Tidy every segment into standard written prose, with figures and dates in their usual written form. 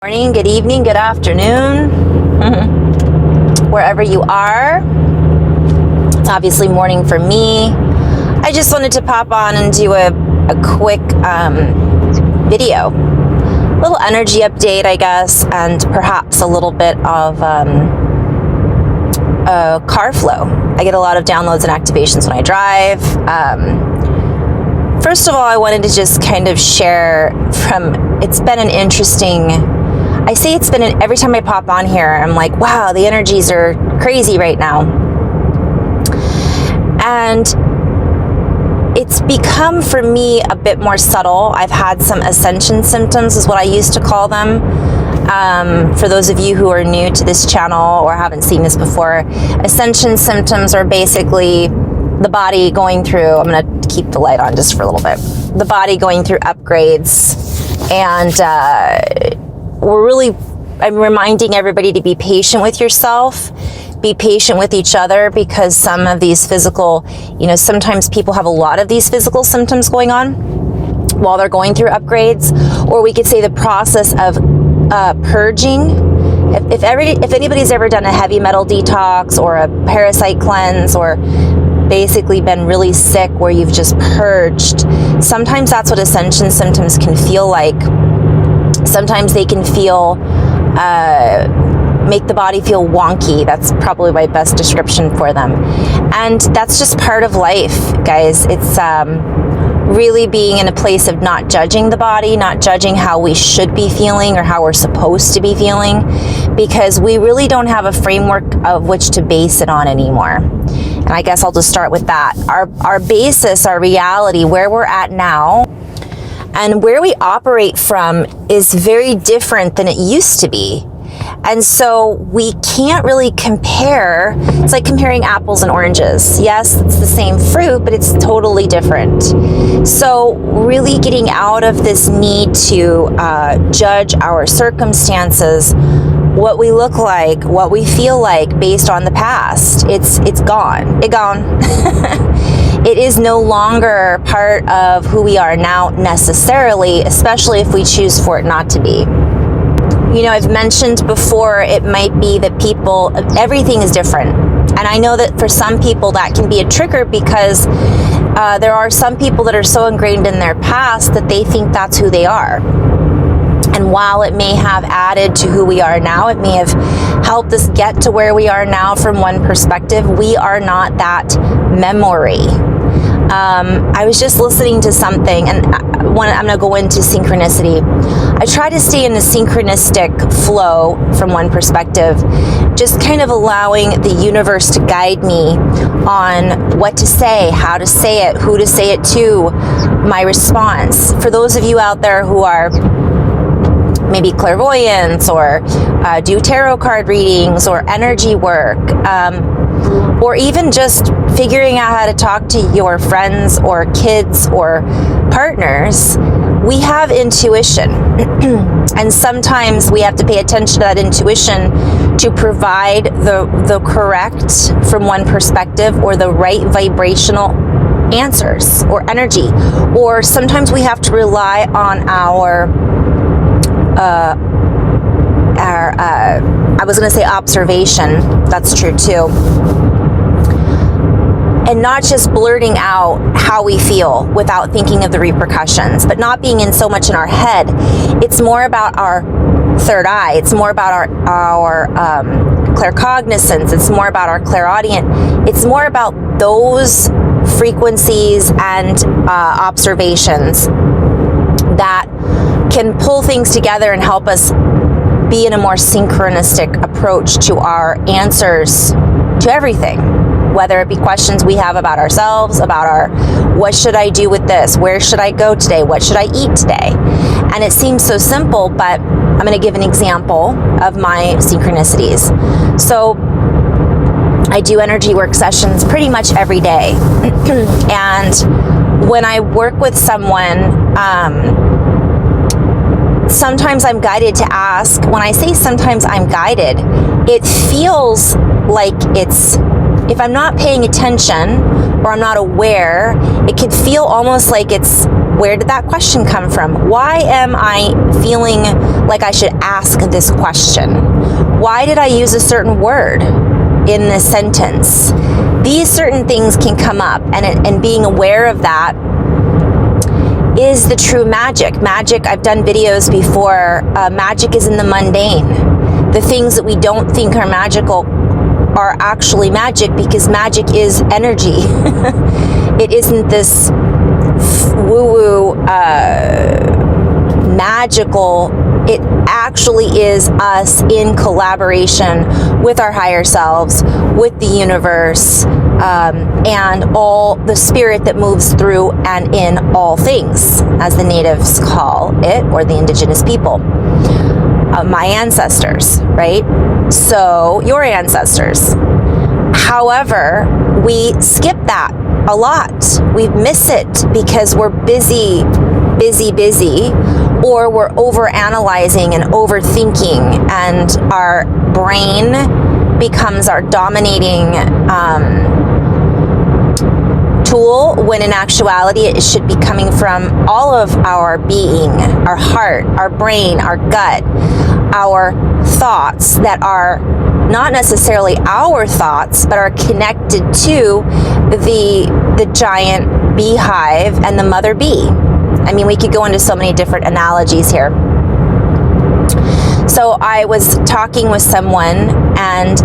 Morning, good evening, good afternoon, wherever you are. It's obviously morning for me. I just wanted to pop on and do a quick video, a little energy update, I guess, and perhaps a little bit of car flow. I get a lot of downloads and activations when I drive. First of all, I wanted to just kind of share it's been an interesting, every time I pop on here, I'm like, wow, the energies are crazy right now. And it's become, for me, a bit more subtle. I've had some ascension symptoms, is what I used to call them. For those of you who are new to this channel or haven't seen this before, ascension symptoms are basically the body going through, I'm going to keep the light on just for a little bit, the body going through upgrades. And I'm reminding everybody to be patient with yourself, be patient with each other, because some of these physical, sometimes people have a lot of these physical symptoms going on while they're going through upgrades, or we could say the process of purging. If anybody's ever done a heavy metal detox or a parasite cleanse, or basically been really sick where you've just purged, sometimes that's what ascension symptoms can feel like. Sometimes they can feel, make the body feel wonky. That's probably my best description for them. And that's just part of life, guys. It's really being in a place of not judging the body, not judging how we should be feeling or how we're supposed to be feeling, because we really don't have a framework of which to base it on anymore. And I guess I'll just start with that. Our basis, our reality, where we're at now, and where we operate from is very different than it used to be. And so we can't really compare. It's like comparing apples and oranges. Yes, it's the same fruit, but it's totally different. So really getting out of this need to judge our circumstances, what we look like, what we feel like based on the past. It's gone. It gone. It is no longer part of who we are now necessarily, especially if we choose for it not to be. I've mentioned before, it might be that everything is different. And I know that for some people that can be a trigger, because there are some people that are so ingrained in their past that they think that's who they are. And while it may have added to who we are now, it may have helped us get to where we are now from one perspective, we are not that memory. I was just listening to something, and I'm going to go into synchronicity. I try to stay in a synchronistic flow from one perspective, just kind of allowing the universe to guide me on what to say, how to say it, who to say it to, my response. For those of you out there who are maybe clairvoyants, or do tarot card readings or energy work, or even just figuring out how to talk to your friends or kids or partners, we have intuition. And sometimes we have to pay attention to that intuition to provide the correct, from one perspective, or the right vibrational answers or energy. Or sometimes we have to rely on I was going to say observation. That's true too. And not just blurting out how we feel without thinking of the repercussions, but not being in so much in our head. It's more about our third eye. It's more about our claircognizance. It's more about our clairaudient. It's more about those frequencies and observations that can pull things together and help us be in a more synchronistic approach to our answers to everything, whether it be questions we have about ourselves, about what should I do with this? Where should I go today? What should I eat today? And it seems so simple, but I'm going to give an example of my synchronicities. So I do energy work sessions pretty much every day. And when I work with someone, sometimes I'm guided to ask. When I say sometimes I'm guided, it feels like if I'm not paying attention or I'm not aware, it could feel almost like it's Where did that question come from? Why am I feeling like I should ask this question? Why did I use a certain word in this sentence? These certain things can come up, and being aware of that is the true magic. Magic, I've done videos before, magic is in the mundane. The things that we don't think are magical are actually magic, because magic is energy. It isn't this woo-woo magical. It actually is us in collaboration with our higher selves, with the universe, and all the spirit that moves through and in all things, as the natives call it, or the indigenous people. My ancestors, right? So your ancestors. However, we skip that a lot. We miss it because we're busy, or we're over-analyzing and overthinking, and our brain becomes our dominating tool, when in actuality it should be coming from all of our being, our heart, our brain, our gut, our thoughts that are not necessarily our thoughts, but are connected to the giant beehive and the mother bee. I mean, we could go into so many different analogies here. So I was talking with someone, and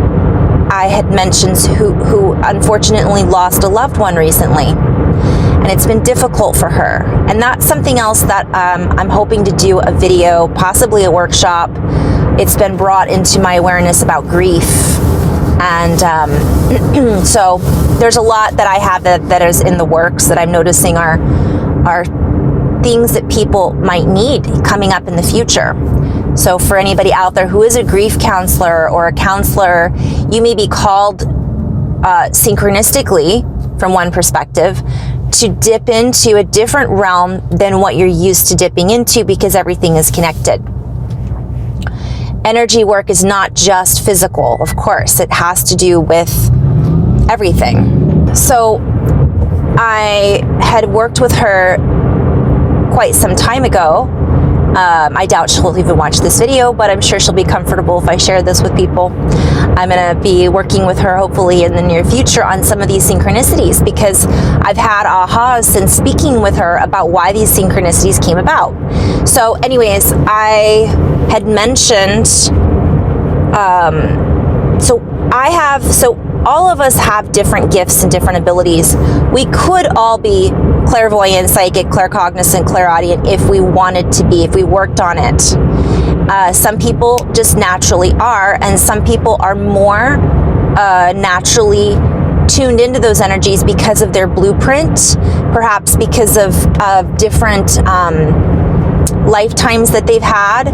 I had mentioned who unfortunately lost a loved one recently, and it's been difficult for her. And that's something else that I'm hoping to do a video, possibly a workshop. It's been brought into my awareness about grief, and so there's a lot that I have that is in the works that I'm noticing are things that people might need coming up in the future. So for anybody out there who is a grief counselor or a counselor, you may be called synchronistically, from one perspective, to dip into a different realm than what you're used to dipping into, because everything is connected. Energy work is not just physical, of course. It has to do with everything. So I had worked with her quite some time ago. I doubt she'll even watch this video, but I'm sure she'll be comfortable if I share this with people. I'm going to be working with her hopefully in the near future on some of these synchronicities, because I've had ahas since speaking with her about why these synchronicities came about. So anyways, I had mentioned, so all of us have different gifts and different abilities. We could all be clairvoyant, psychic, claircognizant, clairaudient if we wanted to be, if we worked on it. Some people just naturally are, and some people are more naturally tuned into those energies because of their blueprint, perhaps because of different lifetimes that they've had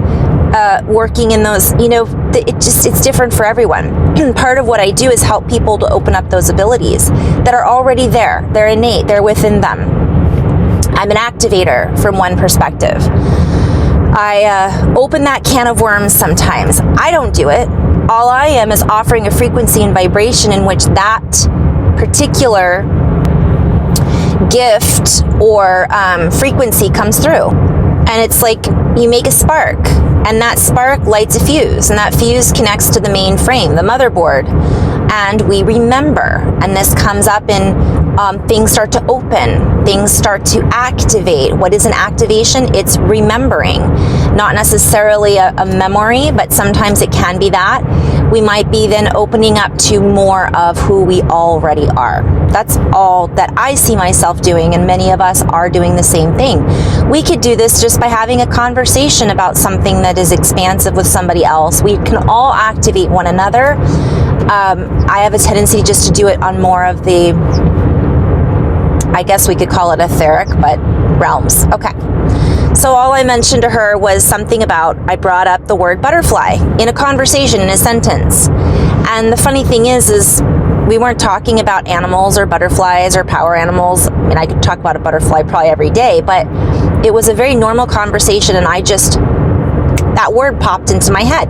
working in those, it's different for everyone. Part of what I do is help people to open up those abilities that are already there. They're innate, they're within them. I'm an activator from one perspective. I open that can of worms sometimes. I don't do it. All I am is offering a frequency and vibration in which that particular gift or frequency comes through. And it's like you make a spark, and that spark lights a fuse, and that fuse connects to the main frame, the motherboard, and we remember. And this comes up in things start to open, things start to activate. What is an activation? It's remembering, not necessarily a memory, but sometimes it can be that. We might be then opening up to more of who we already are. That's all that I see myself doing, and many of us are doing the same thing. We could do this just by having a conversation about something that is expansive with somebody else. We can all activate one another. I have a tendency just to do it on more of the, I guess we could call it etheric, but realms. Okay. So all I mentioned to her was something about, I brought up the word butterfly in a conversation, in a sentence. And the funny thing is we weren't talking about animals or butterflies or power animals. I mean, I could talk about a butterfly probably every day, but it was a very normal conversation, and that word popped into my head.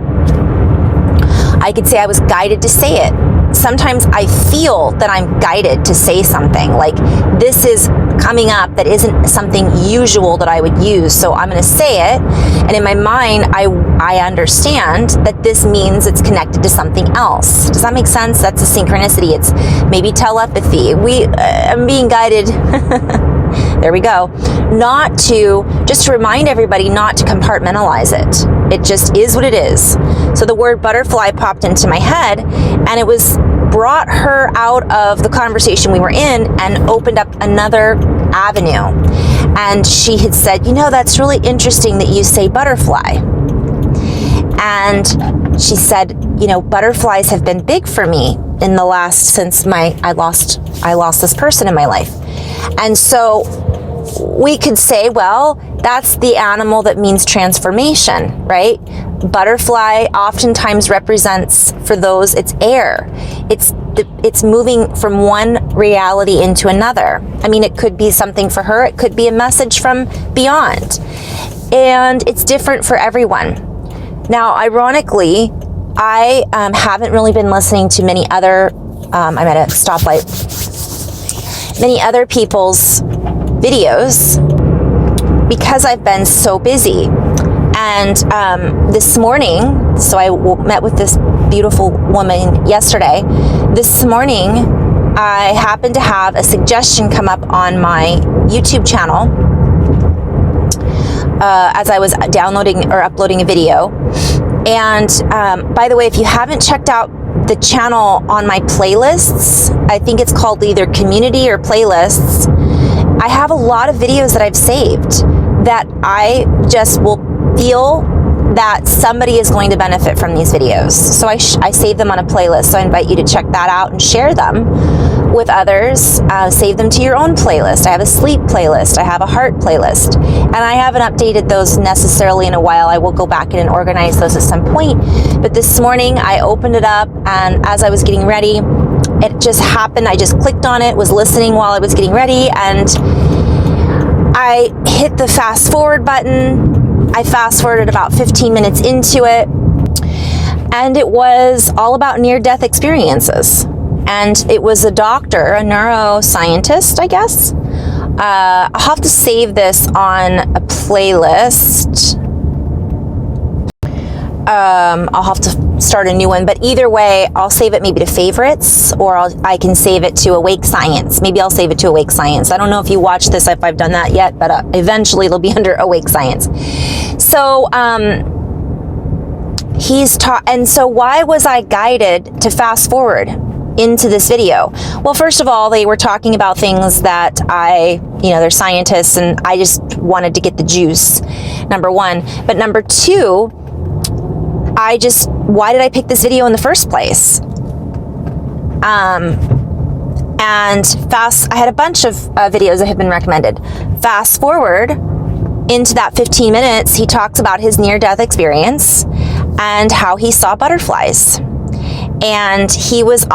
I could say I was guided to say it. Sometimes I feel that I'm guided to say something, like this is coming up that isn't something usual that I would use. So I'm going to say it. And in my mind, I understand that this means it's connected to something else. Does that make sense? That's a synchronicity. It's maybe telepathy. I'm being guided. There we go. Just to remind everybody not to compartmentalize it. It just is what it is. So the word butterfly popped into my head, and it brought her out of the conversation we were in and opened up another avenue. And she had said, that's really interesting that you say butterfly. And she said, butterflies have been big for me in the last, since I lost this person in my life. And so we could say, well, that's the animal that means transformation, right? Butterfly oftentimes represents, for those, it's air. It's moving from one reality into another. I mean, it could be something for her. It could be a message from beyond. And it's different for everyone. Now, ironically, I haven't really been listening to many other, I'm at a stoplight, many other people's videos because I've been so busy. And this morning, so I met with this beautiful woman yesterday. This morning, I happened to have a suggestion come up on my YouTube channel as I was downloading or uploading a video. And by the way, if you haven't checked out the channel on my playlists, I think it's called either community or playlists, I have a lot of videos that I've saved that I just will feel that somebody is going to benefit from these videos. So I save them on a playlist. So I invite you to check that out and share them with others. Save them to your own playlist. I have a sleep playlist. I have a heart playlist. And I haven't updated those necessarily in a while. I will go back in and organize those at some point. But this morning I opened it up, and as I was getting ready, it just happened. I just clicked on it, was listening while I was getting ready, and I hit the fast forward button. I fast forwarded about 15 minutes into it, and it was all about near-death experiences. And it was a doctor, a neuroscientist, I guess. I'll have to save this on a playlist. I'll have to start a new one, but either way, I'll save it maybe to favorites, or I can save it to Awake Science. Maybe I'll save it to Awake Science. I don't know if you watch this, if I've done that yet, but eventually it'll be under Awake Science. So he's taught, and so why was I guided to fast forward into this video? Well, first of all, they were talking about things that they're scientists, and I just wanted to get the juice, number one. But number two, why did I pick this video in the first place? I had a bunch of videos that have been recommended. Fast forward into that 15 minutes, he talks about his near-death experience and how he saw butterflies. And he was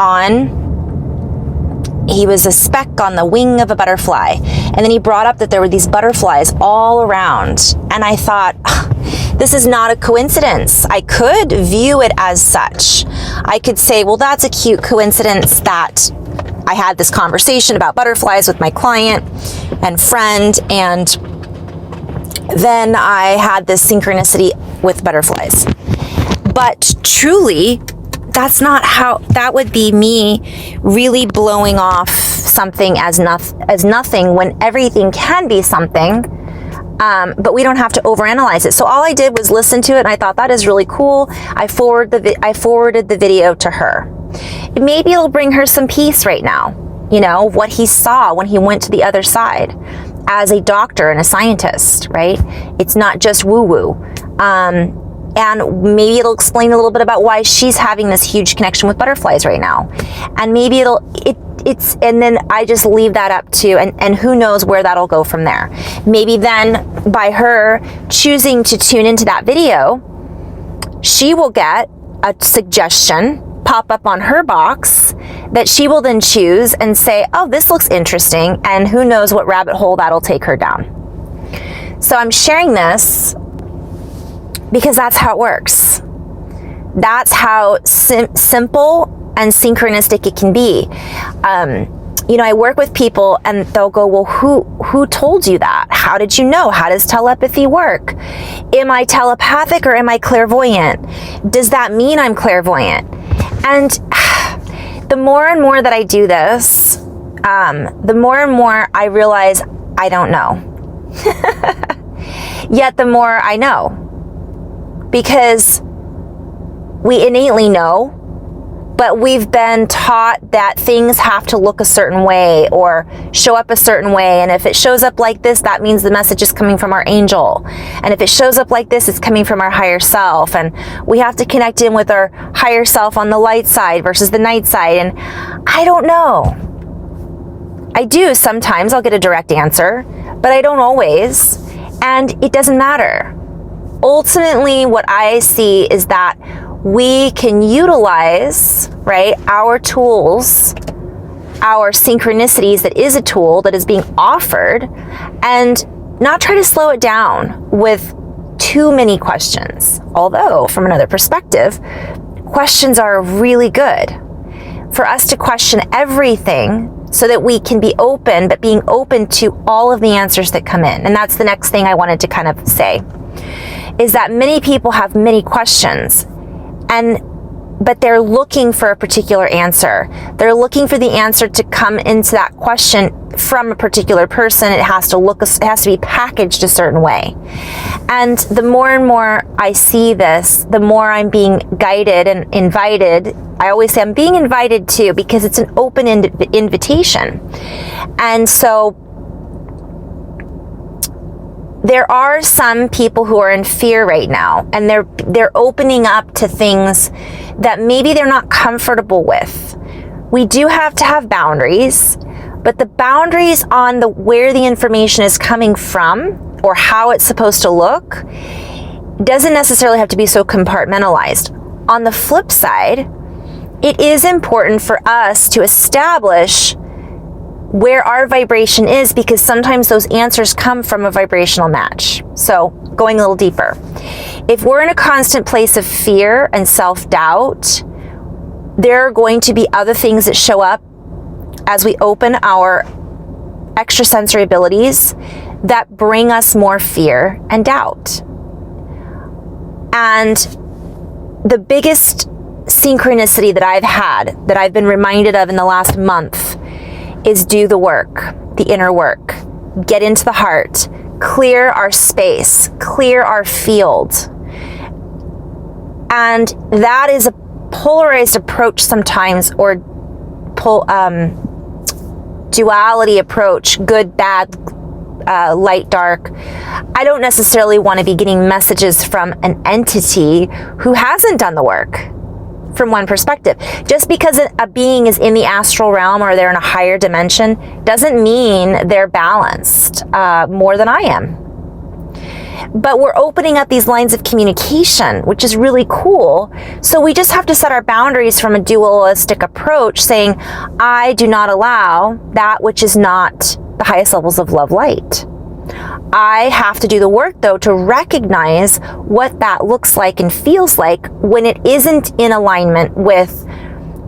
a speck on the wing of a butterfly. And then he brought up that there were these butterflies all around. And I thought, this is not a coincidence. I could view it as such. I could say, well, that's a cute coincidence that I had this conversation about butterflies with my client and friend, and then I had this synchronicity with butterflies. But truly, that's not how, that would be me really blowing off something as nothing when everything can be something. But we don't have to overanalyze it. So all I did was listen to it, and I thought that is really cool. I forwarded the video to her. Maybe it'll bring her some peace right now. What he saw when he went to the other side as a doctor and a scientist, right? It's not just woo-woo. And maybe it'll explain a little bit about why she's having this huge connection with butterflies right now. And maybe and then I just leave that up to, and who knows where that'll go from there. Maybe then by her choosing to tune into that video, she will get a suggestion pop up on her box that she will then choose and say, oh, this looks interesting, and who knows what rabbit hole that'll take her down. So I'm sharing this because that's how it works. That's how simple and synchronistic it can be. I work with people and they'll go, well, who told you that? How did you know? How does telepathy work? Am I telepathic or am I clairvoyant? Does that mean I'm clairvoyant? And the more and more that I do this, the more and more I realize I don't know. Yet the more I know, because we innately know, but we've been taught that things have to look a certain way or show up a certain way. And if it shows up like this, that means the message is coming from our angel. And if it shows up like this, it's coming from our higher self. And we have to connect in with our higher self on the light side versus the night side. And I don't know. I do sometimes. I'll get a direct answer, but I don't always. And it doesn't matter. Ultimately, what I see is that we can utilize, right, our tools, our synchronicities, that is a tool that is being offered, and not try to slow it down with too many questions. Although, from another perspective, questions are really good for us to question everything so that we can be open, but being open to all of the answers that come in. And that's the next thing I wanted to kind of say, is that many people have many questions, but they're looking for a particular answer. They're looking for the answer to come into that question from a particular person. It has to be packaged a certain way. And the more and more I see this, the more I'm being guided and invited. I always say I'm being invited to, because it's an open invitation. And so there are some people who are in fear right now, and they're opening up to things that maybe they're not comfortable with. We do have to have boundaries, but the boundaries on where the information is coming from or how it's supposed to look doesn't necessarily have to be so compartmentalized. On the flip side, it is important for us to establish where our vibration is, because sometimes those answers come from a vibrational match. So going a little deeper, if we're in a constant place of fear and self-doubt, there are going to be other things that show up as we open our extrasensory abilities that bring us more fear and doubt. And the biggest synchronicity that I've had, that I've been reminded of in the last month, is do the work, the inner work. Get into the heart, clear our space, clear our field. And that is a polarized approach sometimes, or duality approach, good, bad, light, dark. I don't necessarily want to be getting messages from an entity who hasn't done the work. From one perspective, just because a being is in the astral realm or they're in a higher dimension doesn't mean they're balanced more than I am. But we're opening up these lines of communication, which is really cool. So we just have to set our boundaries from a dualistic approach, saying, I do not allow that which is not the highest levels of love light. I have to do the work, though, to recognize what that looks like and feels like when it isn't in alignment with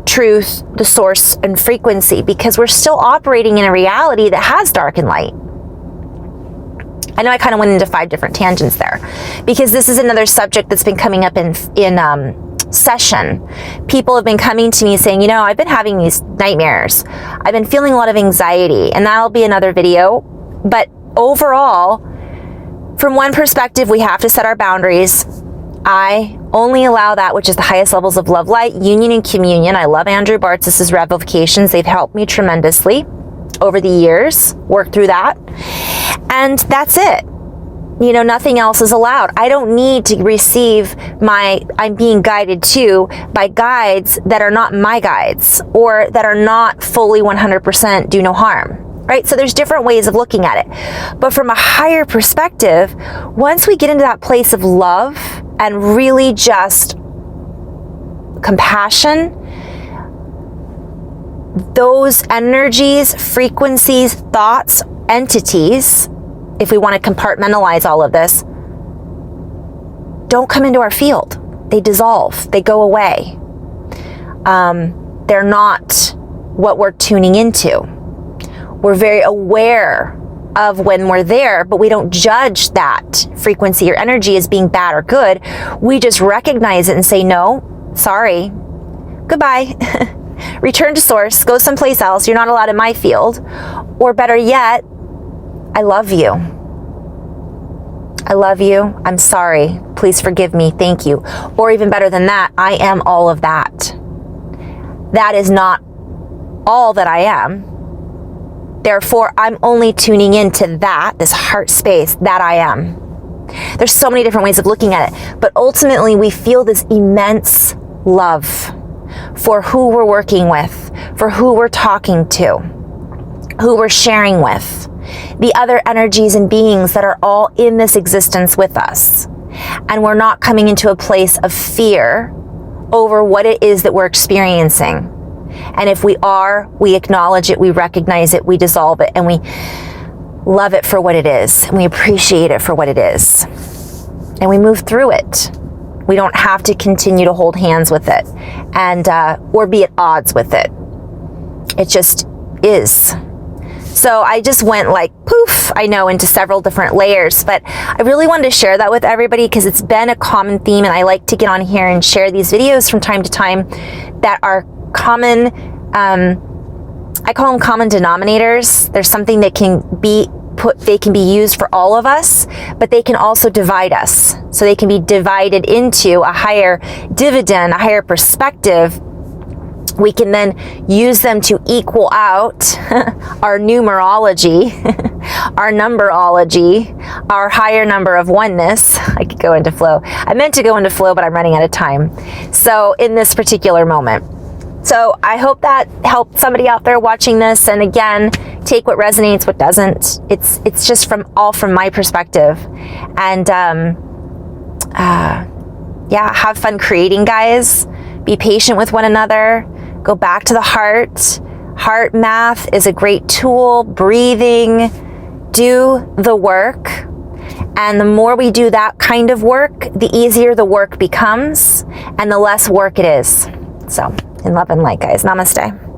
truth, the source, and frequency, because we're still operating in a reality that has dark and light. I know I kind of went into 5 different tangents there, because this is another subject that's been coming up in session. People have been coming to me saying, I've been having these nightmares. I've been feeling a lot of anxiety, and that'll be another video. But overall, from one perspective, we have to set our boundaries. I only allow that which is the highest levels of love, light, union, and communion. I love Andrew Bartz's revocations. They've helped me tremendously over the years, work through that. And that's it. Nothing else is allowed. I don't need to receive I'm being guided to by guides that are not my guides, or that are not fully 100% do no harm. Right? So there's different ways of looking at it. But from a higher perspective, once we get into that place of love and really just compassion, those energies, frequencies, thoughts, entities, if we want to compartmentalize all of this, don't come into our field. They dissolve. They go away. They're not what we're tuning into. We're very aware of when we're there, but we don't judge that frequency or energy as being bad or good. We just recognize it and say, no, sorry, goodbye. Return to source, go someplace else. You're not allowed in my field. Or better yet, I love you. I love you. I'm sorry. Please forgive me. Thank you. Or even better than that, I am all of that. That is not all that I am. Therefore, I'm only tuning into that, this heart space that I am. There's so many different ways of looking at it, but ultimately we feel this immense love for who we're working with, for who we're talking to, who we're sharing with, the other energies and beings that are all in this existence with us. And we're not coming into a place of fear over what it is that we're experiencing. And if we are, we acknowledge it, we recognize it, we dissolve it, and we love it for what it is, and we appreciate it for what it is. And we move through it. We don't have to continue to hold hands with it and or be at odds with it. It just is. So I just went like poof, I know, into several different layers, but I really wanted to share that with everybody because it's been a common theme, and I like to get on here and share these videos from time to time that are common, I call them common denominators. There's something that can be they can be used for all of us, but they can also divide us. So they can be divided into a higher dividend, a higher perspective. We can then use them to equal out our numerology, our numberology, our higher number of oneness. I could go into flow. I meant to go into flow, but I'm running out of time. So in this particular moment. So I hope that helped somebody out there watching this. And again, take what resonates, what doesn't. It's just from my perspective. And yeah, have fun creating, guys. Be patient with one another. Go back to the heart. Heart math is a great tool. Breathing. Do the work. And the more we do that kind of work, the easier the work becomes and the less work it is. So, in love and light, guys. Namaste.